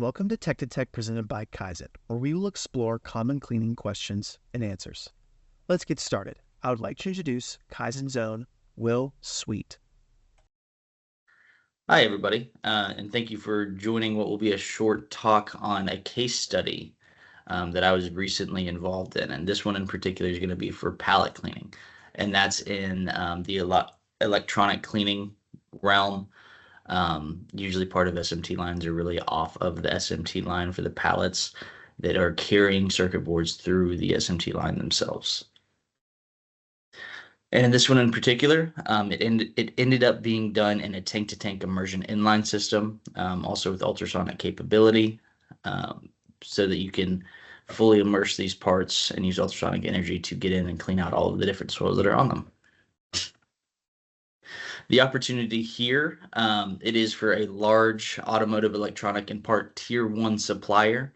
welcome to Tech to Tech presented by KYZEN, where we will explore common cleaning questions and answers. Let's get started. I would like to introduce KYZEN's own Will Sweet. Hi, everybody, and thank you for joining what will be a short talk on a case study that I was recently involved in. And this one in particular is going to be for pallet cleaning, and that's in the electronic cleaning realm. Usually part of SMT lines are really off of the SMT line for the pallets that are carrying circuit boards through the SMT line themselves. And in this one in particular, it ended up being done in a tank-to-tank immersion inline system, also with ultrasonic capability, so that you can fully immerse these parts and use ultrasonic energy to get in and clean out all of the different soils that are on them. The opportunity here, it is for a large automotive electronic and part tier 1 supplier.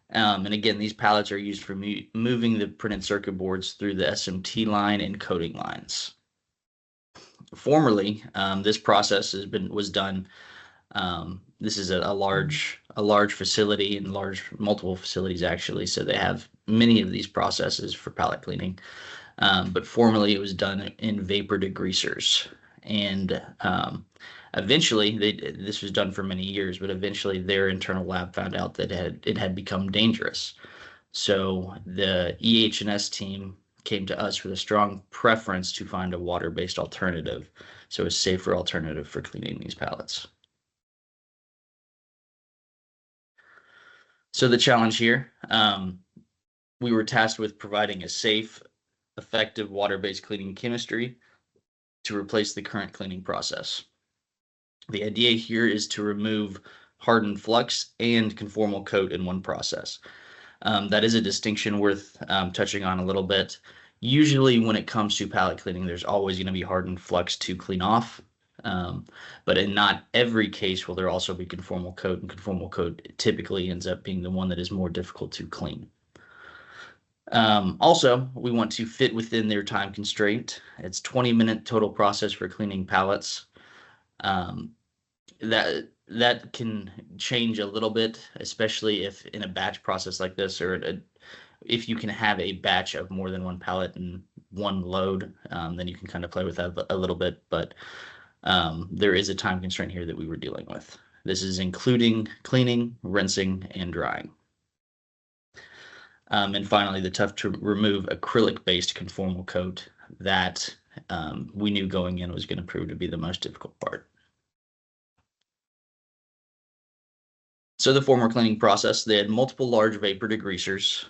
And again, these pallets are used for moving the printed circuit boards through the SMT line and coding lines. Formerly, this process was done. This is a large facility and multiple facilities actually, so they have many of these processes for pallet cleaning. But formerly, it was done in vapor degreasers. And eventually, this was done for many years, but eventually their internal lab found out that it had become dangerous. So the EH&S team came to us with a strong preference to find a water-based alternative, so a safer alternative for cleaning these pallets. So the challenge here, we were tasked with providing a safe, effective water-based cleaning chemistry to replace the current cleaning process. The idea here is to remove hardened flux and conformal coat in one process. That is a distinction worth touching on a little bit. Usually when it comes to pallet cleaning, there's always going to be hardened flux to clean off. But in not every case will there also be conformal coat, and conformal coat typically ends up being the one that is more difficult to clean. Also, we want to fit within their time constraint. It's 20-minute total process for cleaning pallets. That can change a little bit, especially if in a batch process like this, or if you can have a batch of more than one pallet and one load, then you can kind of play with that a little bit. But there is a time constraint here that we were dealing with. This is including cleaning, rinsing, and drying. And finally, the tough to remove acrylic-based conformal coat that we knew going in was going to prove to be the most difficult part. So the former cleaning process, they had multiple large vapor degreasers.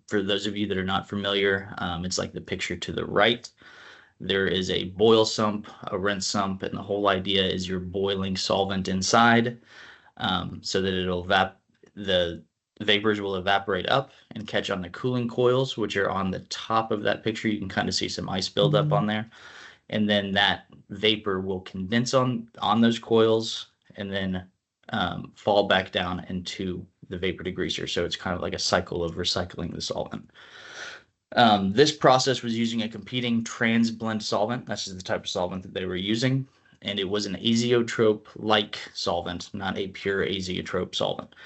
For those of you that are not familiar, it's like the picture to the right. There is a boil sump, a rinse sump, and the whole idea is you're boiling solvent inside so that the vapors will evaporate up and catch on the cooling coils, which are on the top of that picture. You can kind of see some ice buildup on there. And then that vapor will condense on those coils and then fall back down into the vapor degreaser. So it's kind of like a cycle of recycling the solvent. This process was using a competing trans-blend solvent. That's the type of solvent that they were using. And it was an azeotrope-like solvent, not a pure azeotrope solvent.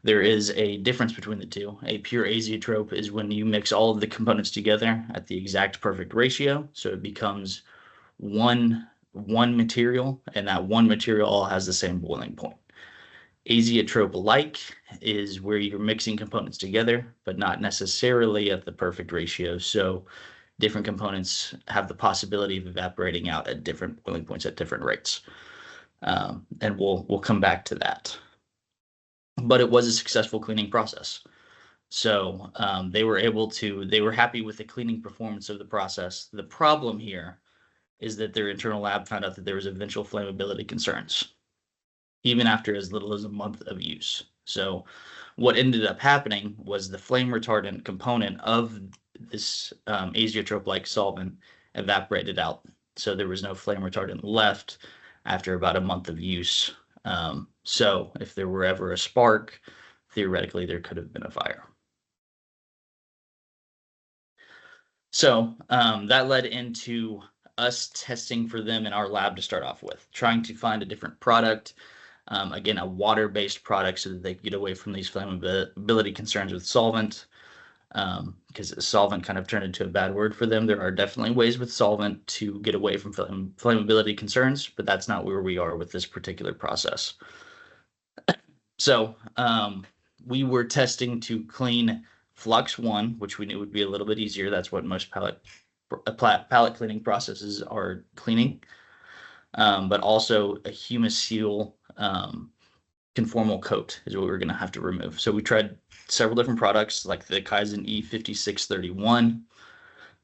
There is a difference between the two. A pure azeotrope is when you mix all of the components together at the exact perfect ratio. So it becomes one material, and that one material all has the same boiling point. Azeotrope-like is where you're mixing components together, but not necessarily at the perfect ratio. So different components have the possibility of evaporating out at different boiling points at different rates. And we'll come back to that. But it was a successful cleaning process. So they were happy with the cleaning performance of the process. The problem here is that their internal lab found out that there was eventual flammability concerns, even after as little as a month of use. So what ended up happening was the flame retardant component of this azeotrope-like solvent evaporated out. So there was no flame retardant left after about a month of use. So if there were ever a spark, theoretically there could have been a fire. So that led into us testing for them in our lab to start off with, trying to find a different product Again, a water-based product so that they could get away from these flammability concerns with solvent, because solvent kind of turned into a bad word for them. There are definitely ways with solvent to get away from flammability concerns, but that's not where we are with this particular process. So we were testing to clean Flux 1, which we knew would be a little bit easier. That's what most pallet cleaning processes are cleaning, but also a humus seal conformal coat is what we're going to have to remove. So we tried several different products like the KYZEN E5631.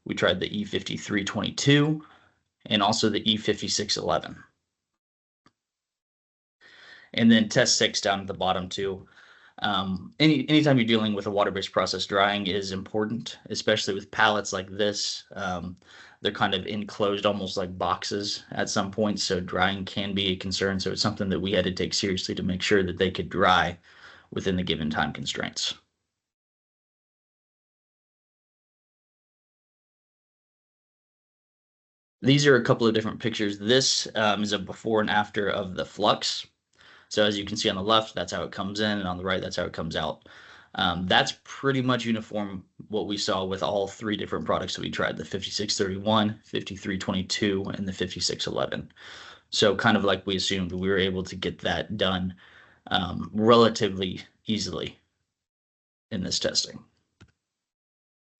We tried the E5322 and also the E5611. And then test 6 down at the bottom too. Anytime you're dealing with a water-based process, drying is important, especially with pallets like this. They're kind of enclosed almost like boxes at some point, so drying can be a concern. So it's something that we had to take seriously to make sure that they could dry within the given time constraints. These are a couple of different pictures. This is a before and after of the Flux. So as you can see on the left, that's how it comes in, and on the right, that's how it comes out. That's pretty much uniform what we saw with all 3 different products that we tried, the 5631, 5322, and the 5611. So kind of like we assumed, we were able to get that done relatively easily in this testing.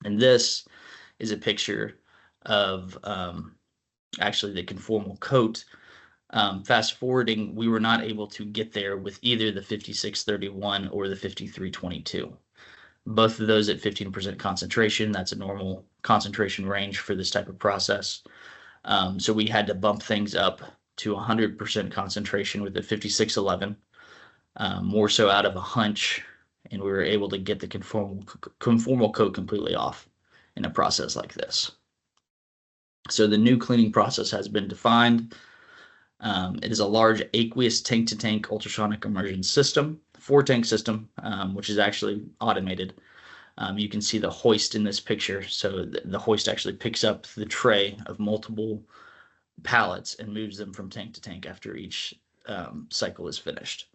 And this is a picture of actually the conformal coat. Fast forwarding, we were not able to get there with either the 5631 or the 5322. Both of those at 15% concentration. That's a normal concentration range for this type of process. So we had to bump things up to 100% concentration with the 5611, more so out of a hunch, and we were able to get the conformal coat completely off in a process like this. So the new cleaning process has been defined. It is a large aqueous tank-to-tank ultrasonic immersion system, 4-tank system, which is actually automated. You can see the hoist in this picture. So the hoist actually picks up the tray of multiple pallets and moves them from tank to tank after each cycle is finished.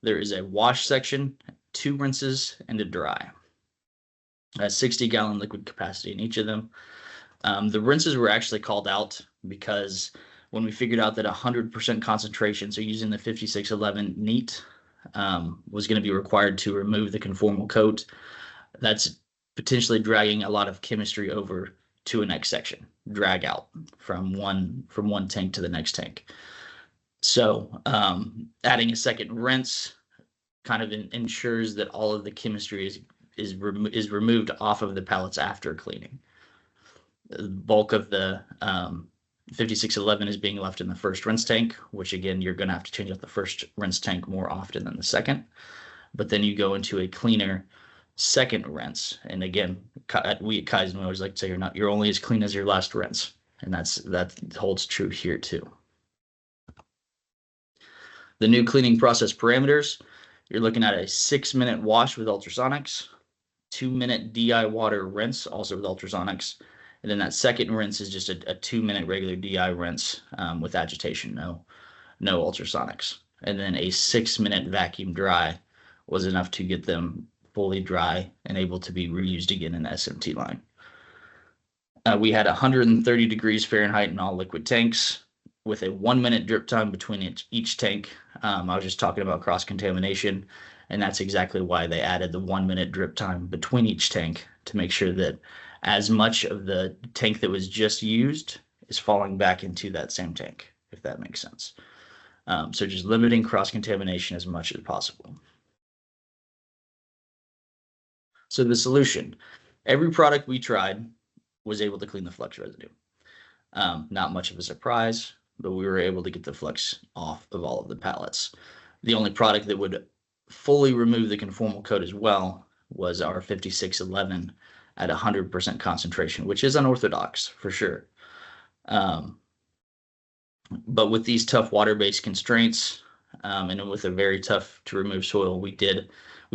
There is a wash section, 2 rinses, and a dry. A 60-gallon liquid capacity in each of them. The rinses were actually called out because when we figured out that 100% concentration, so using the 5611 neat, was going to be required to remove the conformal coat, that's potentially dragging a lot of chemistry over to a next section, drag out from one tank to the next tank. So adding a second rinse kind of ensures that all of the chemistry is removed off of the pallets after cleaning. The bulk of the 5611 is being left in the first rinse tank, which again, you're going to have to change out the first rinse tank more often than the second. But then you go into a cleaner second rinse. And again, we at KYZEN, we always like to say you're only as clean as your last rinse. And that holds true here too. The new cleaning process parameters, you're looking at a 6-minute wash with ultrasonics, 2-minute DI water rinse, also with ultrasonics. And then that second rinse is just a 2-minute regular DI rinse with agitation, no ultrasonics. And then a 6-minute vacuum dry was enough to get them fully dry and able to be reused again in the SMT line. We had 130 degrees Fahrenheit in all liquid tanks with a 1-minute drip time between each tank. I was just talking about cross-contamination, and that's exactly why they added the 1-minute drip time between each tank to make sure that as much of the tank that was just used is falling back into that same tank, if that makes sense. So just limiting cross-contamination as much as possible. So the solution, every product we tried was able to clean the flux residue. Not much of a surprise, but we were able to get the flux off of all of the pallets. The only product that would fully remove the conformal coat as well was our 5611 at 100% concentration, which is unorthodox for sure. But with these tough water-based constraints and with a very tough to remove soil, we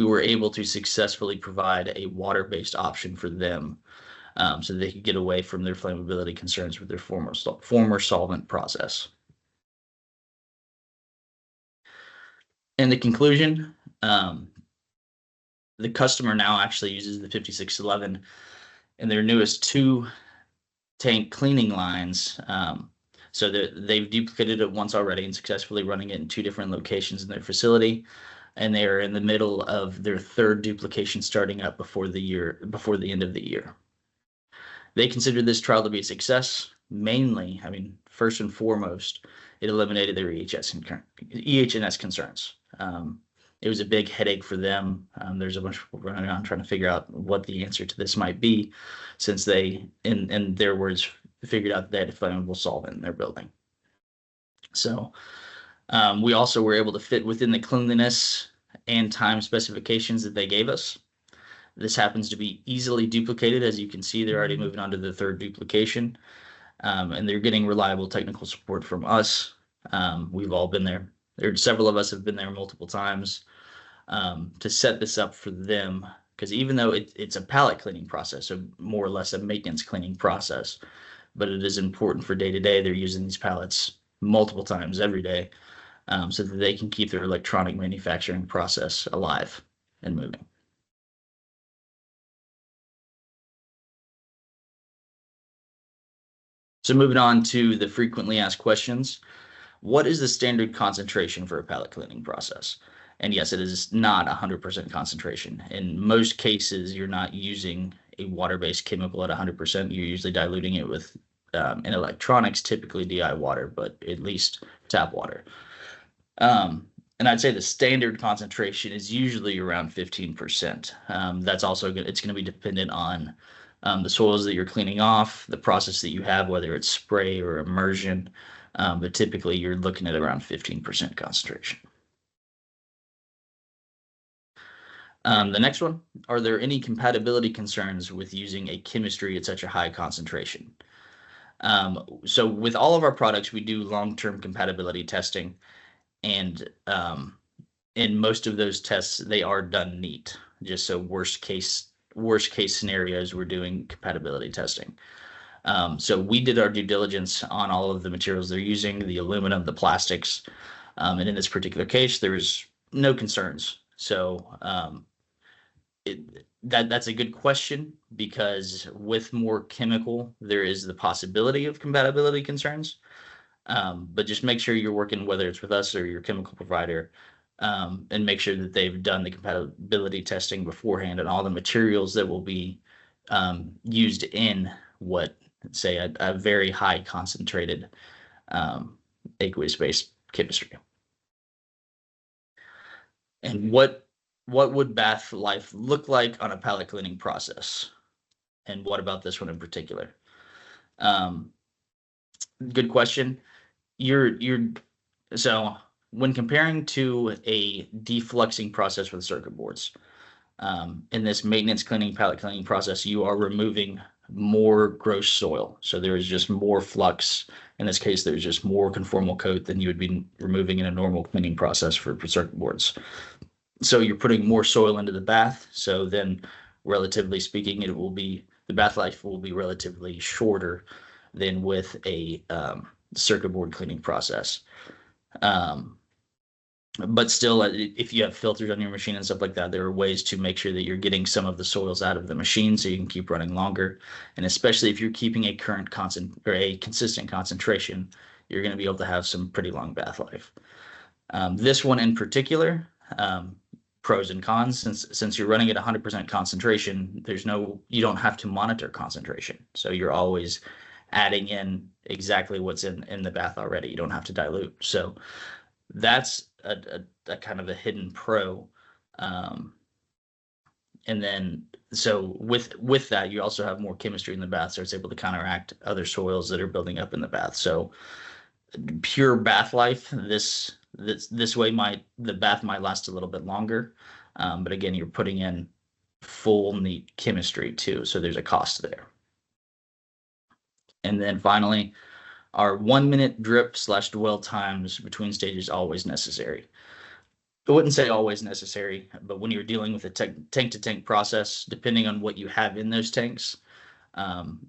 were able to successfully provide a water-based option for them so they could get away from their flammability concerns with their former solvent process. In the conclusion, the customer now actually uses the 5611 in their newest 2-tank cleaning lines. So they've duplicated it once already and successfully running it in 2 different locations in their facility. And they are in the middle of their 3rd duplication starting up before the end of the year. They consider this trial to be a success. Mainly, first and foremost, it eliminated their EH&S concerns. It was a big headache for them. There's a bunch of people running around trying to figure out what the answer to this might be, since they, in their words, figured out that flammable solvent in their building. So we also were able to fit within the cleanliness and time specifications that they gave us. This happens to be easily duplicated. As you can see, they're already moving on to the 3rd duplication, and they're getting reliable technical support from us. We've all been there. Several of us have been there multiple times to set this up for them, because even though it's a pallet cleaning process, so more or less a maintenance cleaning process, but it is important for day-to-day. They're using these pallets multiple times every day, so that they can keep their electronic manufacturing process alive and moving. So moving on to the frequently asked questions. What is the standard concentration for a pallet cleaning process? And yes, it is not 100% concentration. In most cases, you're not using a water-based chemical at 100%. You're usually diluting it with, in electronics, typically DI water, but at least tap water. And I'd say the standard concentration is usually around 15%. That's also good. It's going to be dependent on the soils that you're cleaning off, the process that you have, whether it's spray or immersion. But typically you're looking at around 15% concentration. The next one, are there any compatibility concerns with using a chemistry at such a high concentration? So with all of our products, we do long-term compatibility testing, and in most of those tests, they are done neat. Just so worst case scenarios, we're doing compatibility testing. So we did our due diligence on all of the materials they're using, the aluminum, the plastics, and in this particular case, there was no concerns. So that's a good question, because with more chemical, there is the possibility of compatibility concerns. But just make sure you're working, whether it's with us or your chemical provider, and make sure that they've done the compatibility testing beforehand, and all the materials that will be used in what, say, a very high concentrated aqueous-based chemistry. And what would bath life look like on a pallet cleaning process? And what about this one in particular? Good question. So when comparing to a defluxing process with circuit boards, in this maintenance cleaning, pallet cleaning process, you are removing more gross soil. So there is just more flux. In this case, there's just more conformal coat than you would be removing in a normal cleaning process for circuit boards. So you're putting more soil into the bath. So then, relatively speaking, the bath life will be relatively shorter than with a circuit board cleaning process. But still, if you have filters on your machine and stuff like that, there are ways to make sure that you're getting some of the soils out of the machine so you can keep running longer. And especially if you're keeping a consistent concentration, you're going to be able to have some pretty long bath life. This one in particular, pros and cons, since you're running at 100% concentration, you don't have to monitor concentration. So you're always adding in exactly what's in the bath already. You don't have to dilute. So that's a kind of a hidden pro. And then, so with that, you also have more chemistry in the bath, so it's able to counteract other soils that are building up in the bath. So pure bath life, this way the bath might last a little bit longer. But again, you're putting in full neat chemistry too, so there's a cost there. And then finally, are 1 minute drip/dwell times between stages always necessary? I wouldn't say always necessary, but when you're dealing with a tank-to-tank process, depending on what you have in those tanks,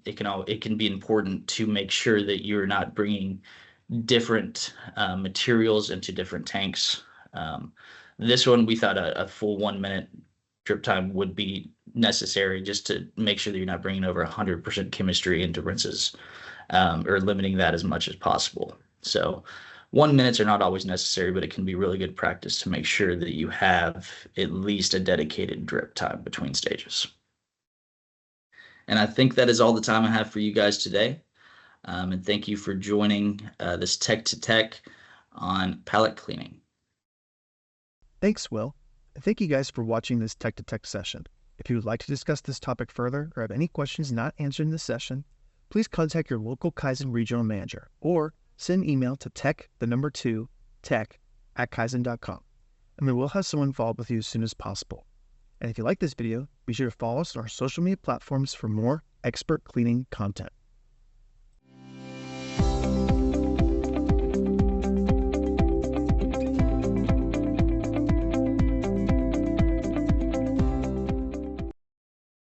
it can be important to make sure that you're not bringing different materials into different tanks. This one, we thought a full 1 minute drip time would be necessary just to make sure that you're not bringing over 100% chemistry into rinses, or limiting that as much as possible. So 1 minutes are not always necessary, but it can be really good practice to make sure that you have at least a dedicated drip time between stages. And I think that is all the time I have for you guys today. And thank you for joining this Tech to Tech on pallet cleaning. Thanks, Will. And thank you guys for watching this Tech to Tech session. If you would like to discuss this topic further or have any questions not answered in this session, please contact your local KYZEN regional manager or send an email to tech@KYZEN.com, and we will have someone follow up with you as soon as possible. And if you like this video, be sure to follow us on our social media platforms for more expert cleaning content.